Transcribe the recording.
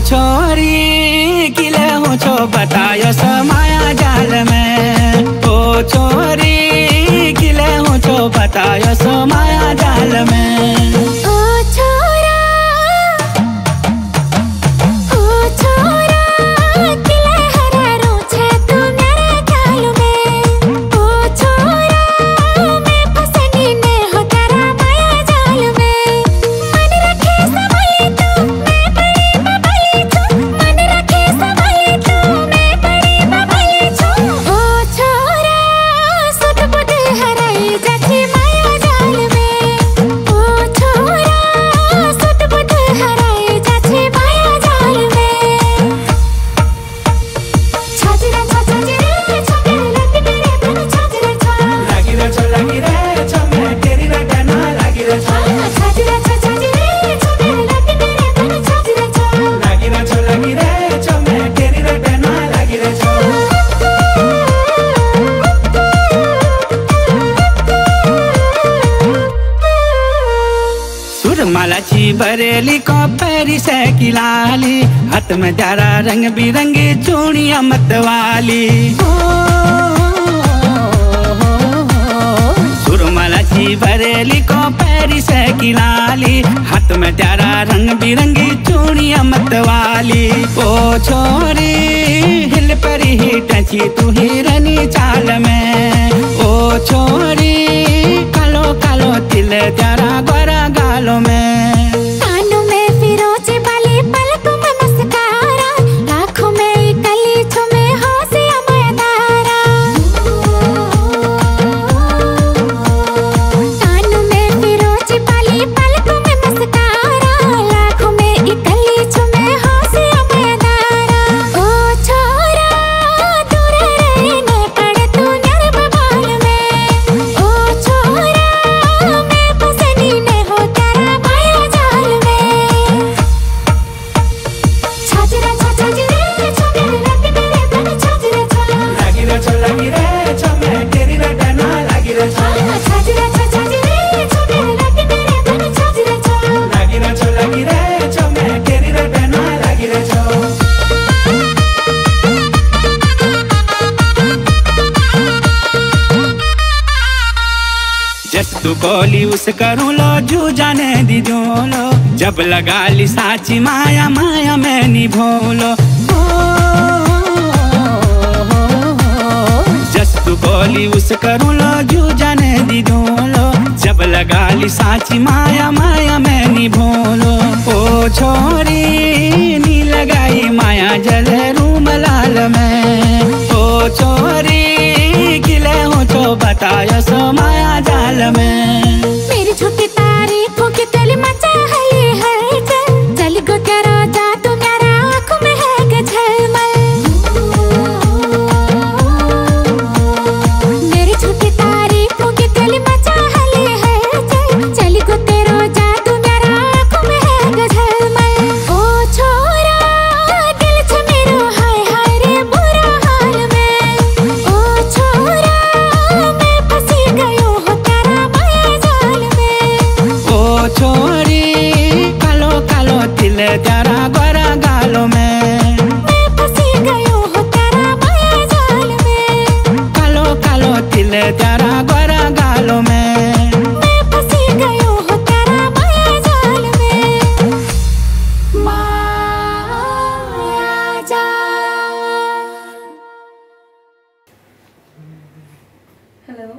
छोरी किले हो छो बतायो समाया जाल में। ओ छोरी किले हो छो बतायो समाया जाल में। मालाची बरेली को पैरी से किलाली, हाथ में जरा रंग बिरंगी चूड़ियां मतवाली। सुरमालाची बरेली को पैरी से किलाली, हाथ में जरा रंग बिरंगी चूड़ियां मतवाली। ओ छोरी हिल पर ही टची तू हिरनी चाल में। ओ छोरी कालो कालो तिल जरा गोरा गालों में। कानों में फिरोजी बाली, पलकों में मस्कारा, आँखों में कली छुमे हौसिया मयदारा। कानों में फिरोजी बाली, पलकों में मस्कारा, आँखों में कली छुमे हौसिया मयदारा। ओ छोरा दूर रहने पड़े तू न्यारे बबाल में। ओ छोरा मैं पसंदी ने हो तेरा माया जाल में। छाजरा छाजरे छमे लगी तेरे बन छाजरा छा लगी रे छमे तेरी रटना लगी रे छा। छाजरा छाजरे छमे लगी तेरे बन छाजरा छा लगी रे छमे तेरी रटना लगी रे छा। जस तू बोली उस करूँ लो जू जाने दी जोलो, जब लगा ली साची माया माया में निभोलो। जस तू बोली उस करूँ लो जू जाने दी जोलो, जब लगा ली साची माया माया में निभोलो। ओ छोरी नी लगाई माया जल रूम लाल में। ओ छोरी किले हो छो बतायो सो माया जाल में। मेरी झूठी तारीफों की तेली मचा है ये हलचल, चली गो तेरा जादू मेरा आँखों में है गझलमल। मेरी झूठी तारीफों की तेली मचा है ये हलचल, चली गो तेरा जादू मेरा आँखों में है गझलमल। ओ छोरा दिल छे मेरो हाय हाय रे बुरा हाल में। ओ छोरा मैं फंसी गयो हो तेरा माया जाल में। ओ छोरी कालो कालो तिल जरा गोरा गालों में। मैं फंसी गयो हो तेरा माया जाल में। कालो कालो तिल जरा गोरा गालों में। मैं फंसी गयो हो तेरा माया जाल में। माया जाल। हेलो।